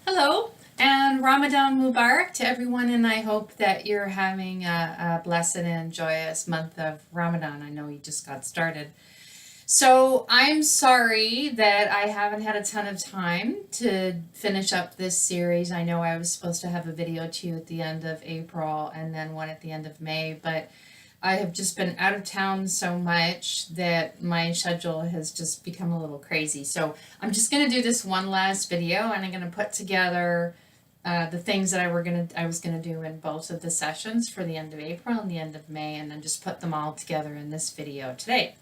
Hello and Ramadan Mubarak to everyone, and I hope that you're having a blessed and joyous month of Ramadan. I know you just got started. So I'm sorry that I haven't had a ton of time to finish up this series. I know I was supposed to have a video to you at the end of April and then one at the end of May, but I have just been out of town so much that my schedule has just become a little crazy. So I'm just going to do this one last video, and I'm going to put together the things that I was gonna do in both of the sessions for the end of April and the end of May, and then just put them all together in this video today.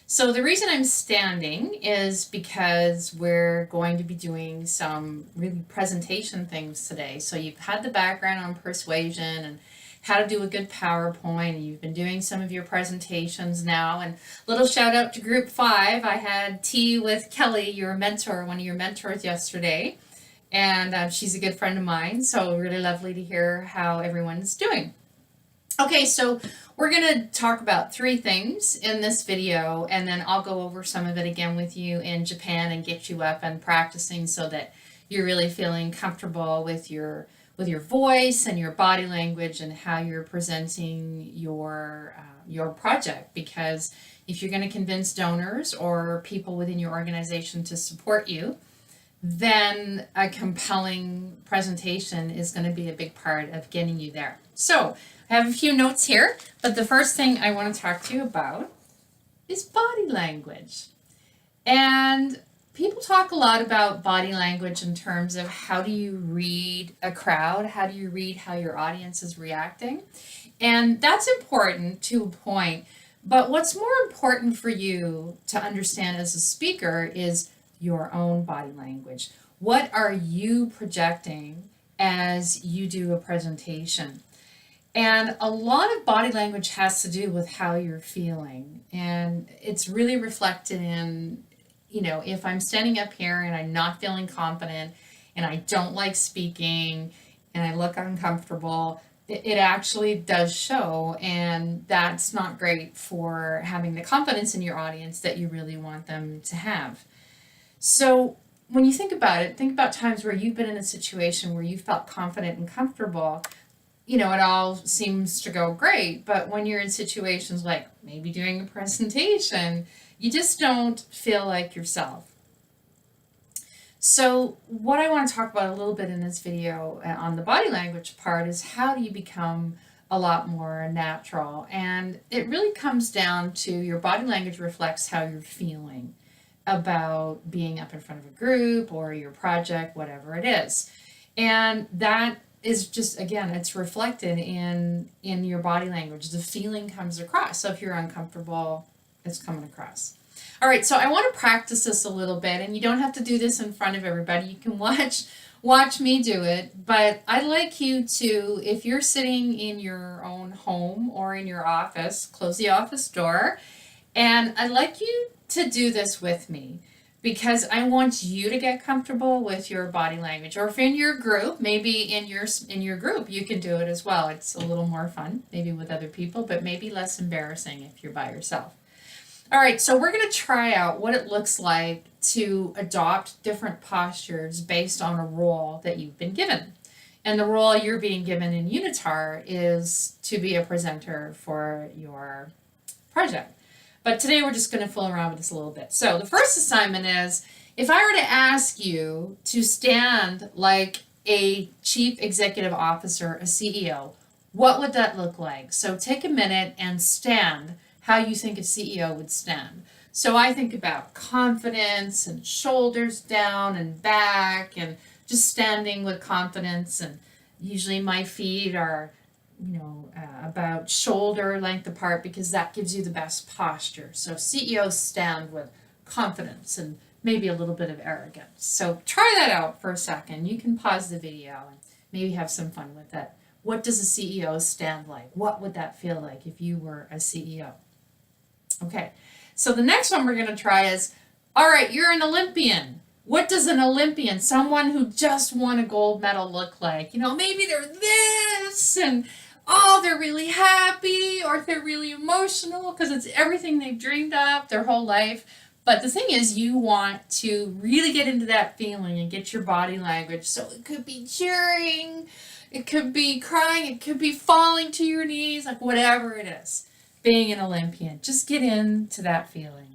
So the reason I'm standing is because we're going to be doing some really presentation things today. So you've had the background on persuasion and how to do a good PowerPoint, and you've been doing some of your presentations now. And little shout out to group 5. I had tea with Kelly, your mentor, one of your mentors yesterday, and she's a good friend of mine, so really lovely to hear how everyone's doing. Okay, so we're going to talk about 3 things in this video, and then I'll go over some of it again with you in Japan and get you up and practicing so that you're really feeling comfortable with your voice and your body language and how you're presenting your project. Because if you're going to convince donors or people within your organization to support you, then a compelling presentation is going to be a big part of getting you there. So I have a few notes here, but the first thing I want to talk to you about is body language. And people talk a lot about body language in terms of how do you read a crowd, how do you read how your audience is reacting, and that's important to a point. But what's more important for you to understand as a speaker is your own body language. What are you projecting as you do a presentation? And a lot of body language has to do with how you're feeling. And it's really reflected in, if I'm standing up here and I'm not feeling confident and I don't like speaking and I look uncomfortable, it actually does show, and that's not great for having the confidence in your audience that you really want them to have. So when you think about it, think about times where you've been in a situation where you felt confident and comfortable. It all seems to go great, but when you're in situations like maybe doing a presentation, you just don't feel like yourself. So what I want to talk about a little bit in this video on the body language part is how do you become a lot more natural? And it really comes down to your body language reflects how you're feeling about being up in front of a group or your project, whatever it is. And that is just, again, it's reflected in your body language. The feeling comes across. So if you're uncomfortable, it's coming across. All right, so I want to practice this a little bit, and you don't have to do this in front of everybody. You can watch me do it, but I'd like you to, if you're sitting in your own home or in your office, close the office door, and I'd like you to do this with me, because I want you to get comfortable with your body language. Or if in your group, maybe in your group, you can do it as well. It's a little more fun, maybe with other people, but maybe less embarrassing if you're by yourself. All right, so we're going to try out what it looks like to adopt different postures based on a role that you've been given. And the role you're being given in Unitar is to be a presenter for your project. But today we're just going to fool around with this a little bit. So the first assignment is, if I were to ask you to stand like a chief executive officer, a CEO, what would that look like? So take a minute and stand how you think a CEO would stand. So I think about confidence and shoulders down and back and just standing with confidence. And usually my feet are about shoulder length apart, because that gives you the best posture. So CEOs stand with confidence and maybe a little bit of arrogance. So try that out for a second. You can pause the video and maybe have some fun with that. What does a CEO stand like? What would that feel like if you were a CEO? Okay, so the next one we're going to try is, all right, you're an Olympian. What does an Olympian, someone who just won a gold medal, look like? Maybe they're this, and they're really happy, or they're really emotional because it's everything they've dreamed of their whole life. But the thing is, you want to really get into that feeling and get your body language. So it could be cheering, it could be crying, it could be falling to your knees, like whatever it is. Being an Olympian, just get into that feeling.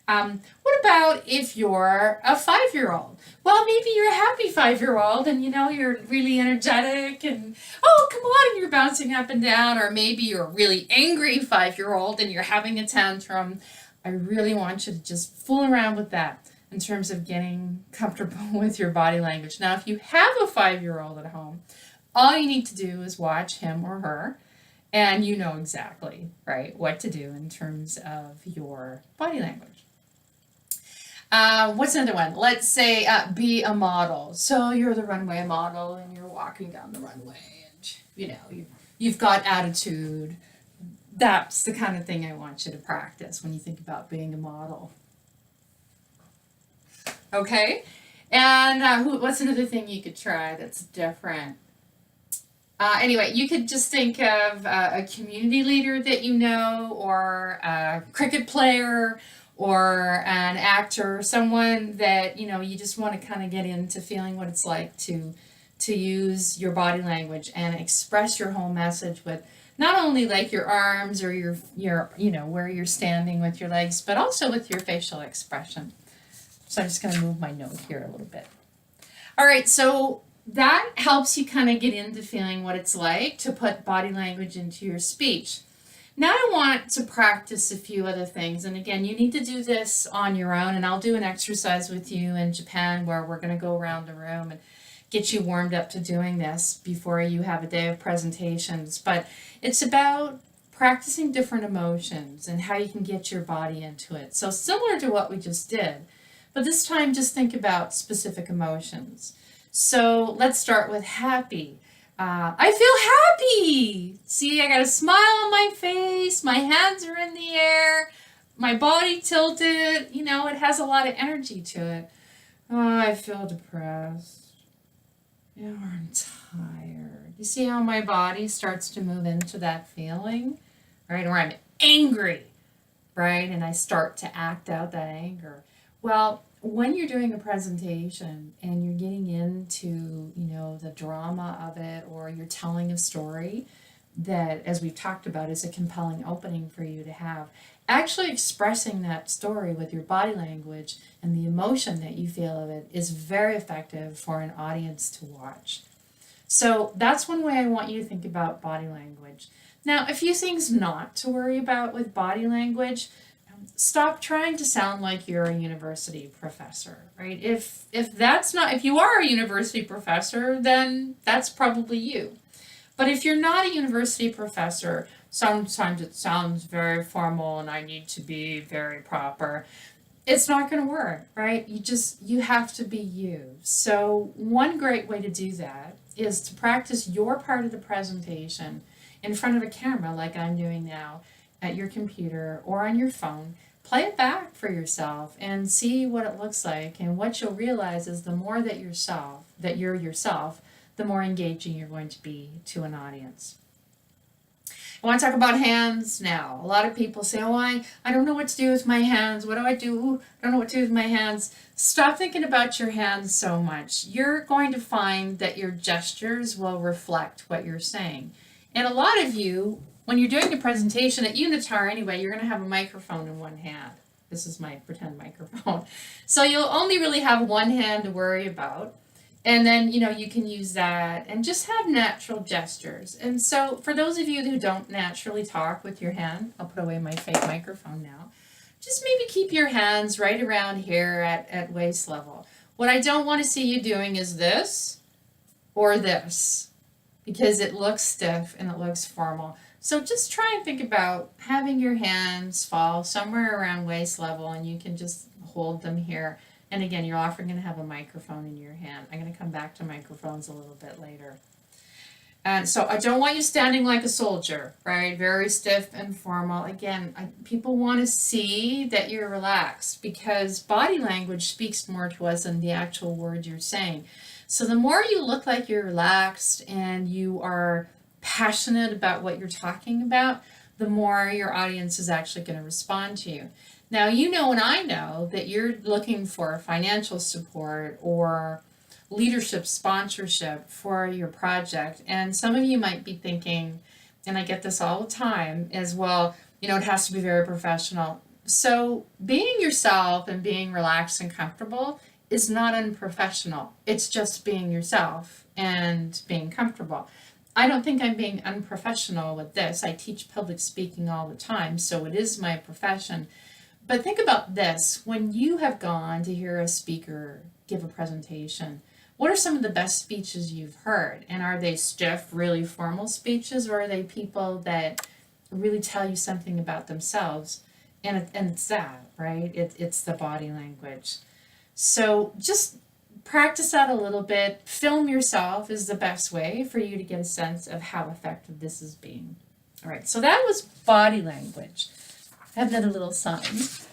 What about if you're a 5-year-old? Well, maybe you're a happy 5-year-old and you're really energetic and oh, come on, and you're bouncing up and down, or maybe you're a really angry 5-year-old and you're having a tantrum. I really want you to just fool around with that in terms of getting comfortable with your body language. Now, if you have a 5-year-old at home, all you need to do is watch him or her, and you know exactly, right, what to do in terms of your body language. What's another one? Let's say be a model. So you're the runway model and you're walking down the runway and you've got attitude. That's the kind of thing I want you to practice when you think about being a model. Okay? And what's another thing you could try that's different? Anyway, you could just think of a community leader that you know, or a cricket player, or an actor, someone that you just want to kind of get into feeling what it's like to use your body language and express your whole message with not only like your arms or your where you're standing with your legs, but also with your facial expression. So I'm just going to move my note here a little bit. All right, so that helps you kind of get into feeling what it's like to put body language into your speech. Now I want to practice a few other things. And again, you need to do this on your own. And I'll do an exercise with you in Japan where we're going to go around the room and get you warmed up to doing this before you have a day of presentations. But it's about practicing different emotions and how you can get your body into it. So similar to what we just did, but this time just think about specific emotions. So let's start with happy. I feel happy. See, I got a smile on my face. My hands are in the air. My body tilted. It has a lot of energy to it. Oh, I feel depressed. Yeah, I'm tired. You see how my body starts to move into that feeling, right? Or I'm angry, right? And I start to act out that anger. Well, when you're doing a presentation and you're getting into, the drama of it, or you're telling a story that, as we've talked about, is a compelling opening for you to have, actually expressing that story with your body language and the emotion that you feel of it is very effective for an audience to watch. So that's one way I want you to think about body language. Now, a few things not to worry about with body language. Stop trying to sound like you're a university professor, right? If you are a university professor, then that's probably you. But if you're not a university professor, sometimes it sounds very formal and I need to be very proper. It's not going to work, right? You have to be you. So one great way to do that is to practice your part of the presentation in front of a camera like I'm doing now, at your computer or on your phone. Play it back for yourself and see what it looks like. And what you'll realize is the more that you're yourself, the more engaging you're going to be to an audience. I want to talk about hands now. A lot of people say, oh, I don't know what to do with my hands. What do I do? I don't know what to do with my hands. Stop thinking about your hands so much. You're going to find that your gestures will reflect what you're saying. And a lot of you, when you're doing a presentation at Unitar anyway, you're going to have a microphone in one hand. This is my pretend microphone. So you'll only really have one hand to worry about. And then, you can use that and just have natural gestures. And so for those of you who don't naturally talk with your hand, I'll put away my fake microphone now. Just maybe keep your hands right around here at waist level. What I don't want to see you doing is this or this, because it looks stiff and it looks formal. So just try and think about having your hands fall somewhere around waist level, and you can just hold them here. And again, you're often going to have a microphone in your hand. I'm going to come back to microphones a little bit later. And so I don't want you standing like a soldier, right? Very stiff and formal. Again, people want to see that you're relaxed, because body language speaks more to us than the actual words you're saying. So the more you look like you're relaxed and you are passionate about what you're talking about, the more your audience is actually going to respond to you. Now, you know, and I know that you're looking for financial support or leadership sponsorship for your project. And some of you might be thinking, and I get this all the time as well, you know, it has to be very professional. So, being yourself and being relaxed and comfortable is not unprofessional. It's just being yourself and being comfortable. I don't think I'm being unprofessional with this. I teach public speaking all the time, so it is my profession. But think about this, when you have gone to hear a speaker give a presentation, what are some of the best speeches you've heard? And are they stiff, really formal speeches, or are they people that really tell you something about themselves? And it's that, right? It's the body language. So just practice that a little bit. Film yourself is the best way for you to get a sense of how effective this is being. All right, so that was body language. I have another little sign.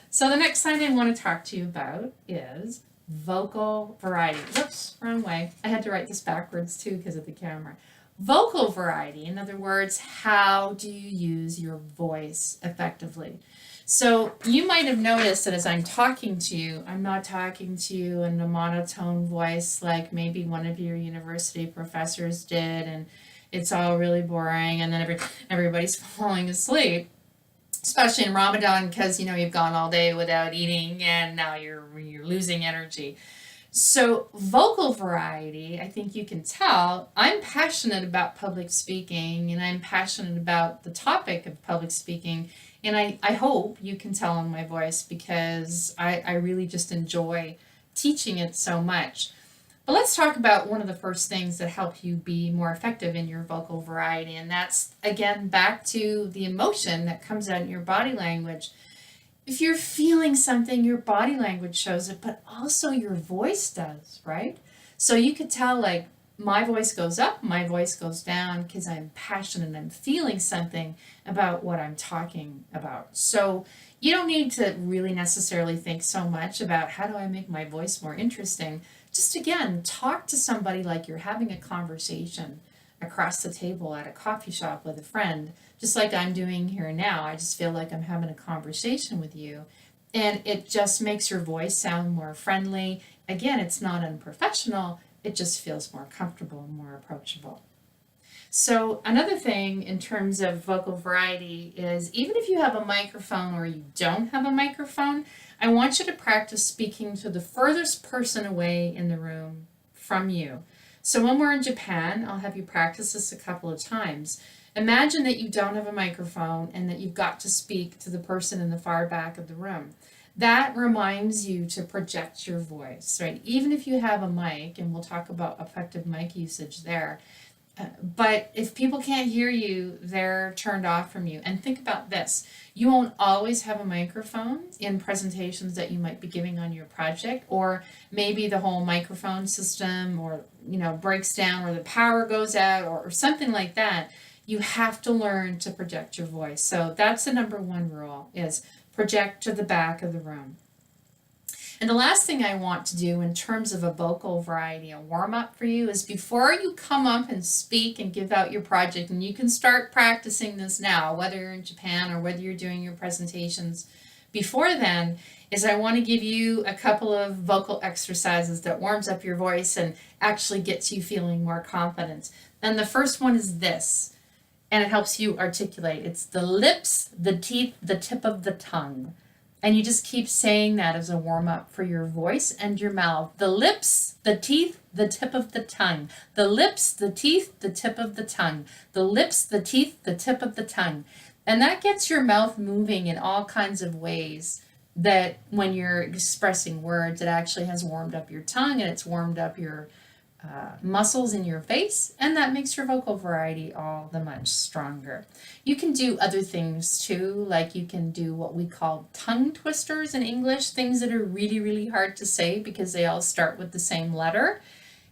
So the next sign I want to talk to you about is vocal variety. Whoops, wrong way. I had to write this backwards too because of the camera. Vocal variety, in other words, how do you use your voice effectively? So you might have noticed that as I'm talking to you, I'm not talking to you in a monotone voice like maybe one of your university professors did, and it's all really boring, and then everybody's falling asleep. Especially in Ramadan, because you know you've gone all day without eating, and now you're losing energy. So vocal variety, I think you can tell, I'm passionate about public speaking, and I'm passionate about the topic of public speaking, and I hope you can tell in my voice because I really just enjoy teaching it so much. But let's talk about one of the first things that help you be more effective in your vocal variety, and that's, again, back to the emotion that comes out in your body language. If you're feeling something, your body language shows it, but also your voice does, right? So you could tell, like, my voice goes up, my voice goes down because I'm passionate and I'm feeling something about what I'm talking about. So you don't need to really necessarily think so much about how do I make my voice more interesting. Just again, talk to somebody like you're having a conversation across the table at a coffee shop with a friend, just like I'm doing here now. I just feel like I'm having a conversation with you, and it just makes your voice sound more friendly. Again, it's not unprofessional, it just feels more comfortable, more approachable. So another thing in terms of vocal variety is even if you have a microphone or you don't have a microphone, I want you to practice speaking to the furthest person away in the room from you. So when we're in Japan, I'll have you practice this a couple of times. Imagine that you don't have a microphone and that you've got to speak to the person in the far back of the room. That reminds you to project your voice, right? Even if you have a mic, and we'll talk about effective mic usage there, but if people can't hear you, they're turned off from you. And think about this. You won't always have a microphone in presentations that you might be giving on your project, or maybe the whole microphone system or breaks down or the power goes out or something like that. You have to learn to project your voice. So that's the number one rule, is project to the back of the room. And the last thing I want to do in terms of a vocal variety, a warm-up for you, is before you come up and speak and give out your project, and you can start practicing this now, whether you're in Japan or whether you're doing your presentations before then, is I want to give you a couple of vocal exercises that warms up your voice and actually gets you feeling more confident. And the first one is this, and it helps you articulate. It's the lips, the teeth, the tip of the tongue. And you just keep saying that as a warm-up for your voice and your mouth. The lips, the teeth, the tip of the tongue. The lips, the teeth, the tip of the tongue. The lips, the teeth, the tip of the tongue. And that gets your mouth moving in all kinds of ways that when you're expressing words, it actually has warmed up your tongue and it's warmed up your muscles in your face, and that makes your vocal variety all the much stronger. You can do other things too, like you can do what we call tongue twisters in English, things that are really, really hard to say because they all start with the same letter.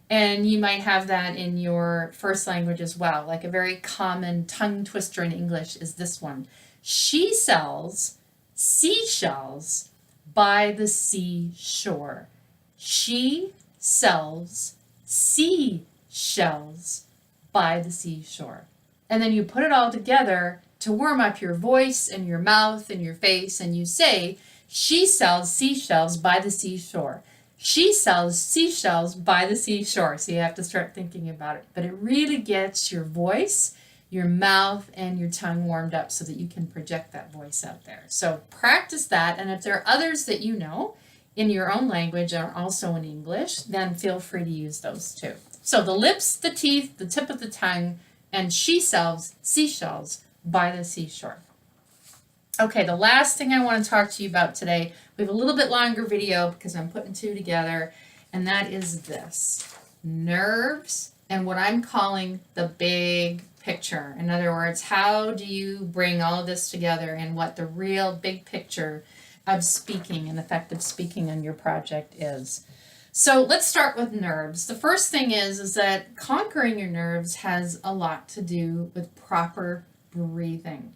And you might have that in your first language as well. Like a very common tongue twister in English is this one. She sells seashells by the seashore. She sells seashells by the seashore. And then you put it all together to warm up your voice and your mouth and your face, and you say, She sells seashells by the seashore. She sells seashells by the seashore. So you have to start thinking about it. But it really gets your voice, your mouth, and your tongue warmed up so that you can project that voice out there. So practice that. And if there are others that you know in your own language or also in English, then feel free to use those too. So the lips, the teeth, the tip of the tongue, and she sells seashells by the seashore. Okay, the last thing I want to talk to you about today, we have a little bit longer video because I'm putting two together, and that is this: nerves and what I'm calling the big picture. In other words, how do you bring all of this together and what the real big picture of speaking and effective speaking on your project is. So let's start with nerves. The first thing is that conquering your nerves has a lot to do with proper breathing.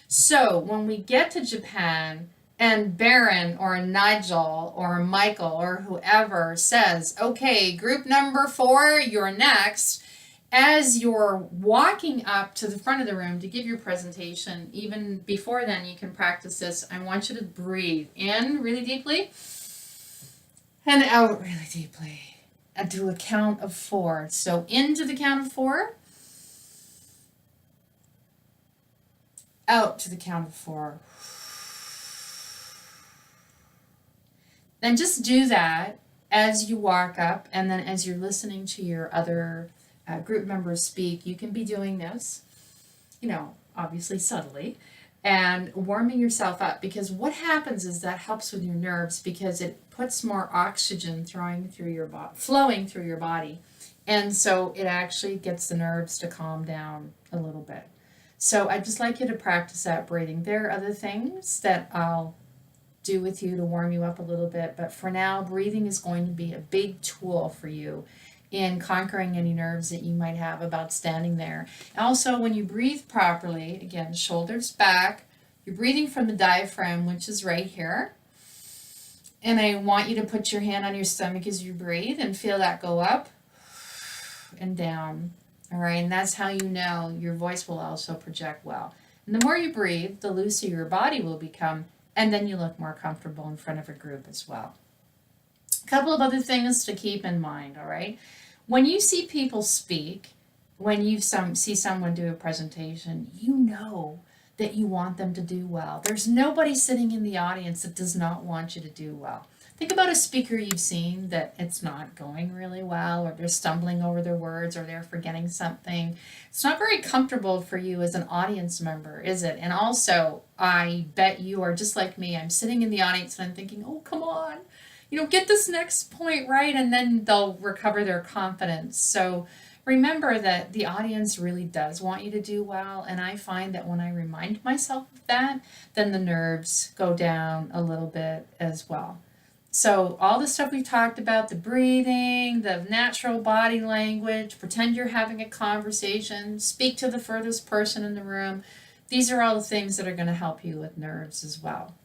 So when we get to Japan and Baron or Nigel or Michael or whoever says, okay, group number 4, you're next, as you're walking up to the front of the room to give your presentation, even before then you can practice this. I want you to breathe in really deeply and out really deeply and do a count of 4. So into the count of 4. Out to the count of 4. Then just do that as you walk up, and then as you're listening to your other group members speak, you can be doing this, obviously subtly, and warming yourself up, because what happens is that helps with your nerves because it puts more oxygen flowing through your body, and so it actually gets the nerves to calm down a little bit. So I'd just like you to practice that breathing. There are other things that I'll do with you to warm you up a little bit, but for now, breathing is going to be a big tool for you in conquering any nerves that you might have about standing there. Also, when you breathe properly, again, shoulders back, you're breathing from the diaphragm, which is right here. And I want you to put your hand on your stomach as you breathe and feel that go up and down. All right, and that's how you know your voice will also project well. And the more you breathe, the looser your body will become, and then you look more comfortable in front of a group as well. A couple of other things to keep in mind, all right? When you see people speak, when you see someone do a presentation, you know that you want them to do well. There's nobody sitting in the audience that does not want you to do well. Think about a speaker you've seen that it's not going really well, or they're stumbling over their words, or they're forgetting something. It's not very comfortable for you as an audience member, is it? And also, I bet you are just like me. I'm sitting in the audience and I'm thinking, oh, come on, get this next point right, and then they'll recover their confidence. So remember that the audience really does want you to do well, and I find that when I remind myself of that, then the nerves go down a little bit as well. So all the stuff we talked about, the breathing, the natural body language, pretend you're having a conversation, speak to the furthest person in the room, these are all the things that are going to help you with nerves as well.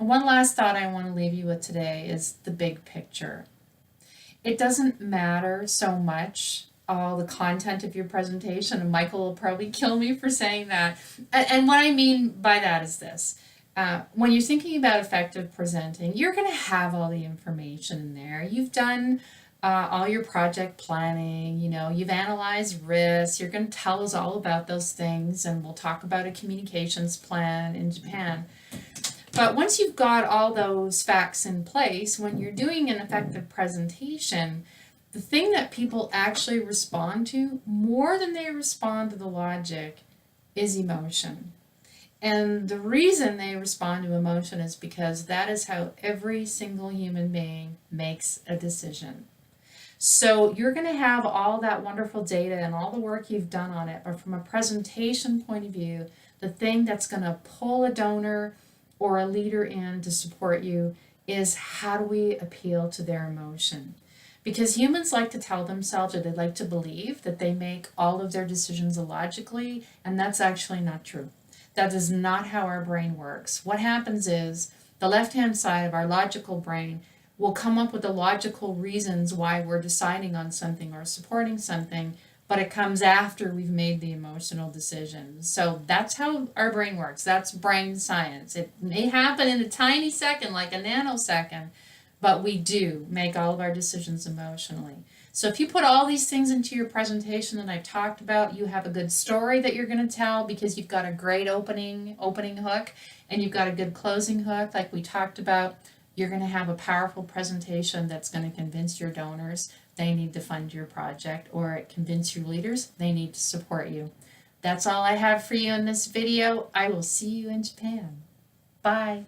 And one last thought I want to leave you with today is the big picture. It doesn't matter so much all the content of your presentation, and Michael will probably kill me for saying that. And what I mean by that is this. When you're thinking about effective presenting, you're going to have all the information in there. You've done all your project planning, you've analyzed risks. You're going to tell us all about those things, and we'll talk about a communications plan in Japan. But once you've got all those facts in place, when you're doing an effective presentation, the thing that people actually respond to, more than they respond to the logic, is emotion. And the reason they respond to emotion is because that is how every single human being makes a decision. So you're going to have all that wonderful data and all the work you've done on it, but from a presentation point of view, the thing that's going to pull a donor or a leader in to support you is how do we appeal to their emotion? Because humans like to tell themselves, or they like to believe, that they make all of their decisions illogically, and that's actually not true. That is not how our brain works. What happens is the left-hand side of our logical brain will come up with the logical reasons why we're deciding on something or supporting something, but it comes after we've made the emotional decision. So that's how our brain works. That's brain science. It may happen in a tiny second, like a nanosecond, but we do make all of our decisions emotionally. So if you put all these things into your presentation that I've talked about, you have a good story that you're going to tell because you've got a great opening hook, and you've got a good closing hook like we talked about. You're going to have a powerful presentation that's going to convince your donors they need to fund your project, or convince your leaders they need to support you. That's all I have for you in this video. I will see you in Japan. Bye.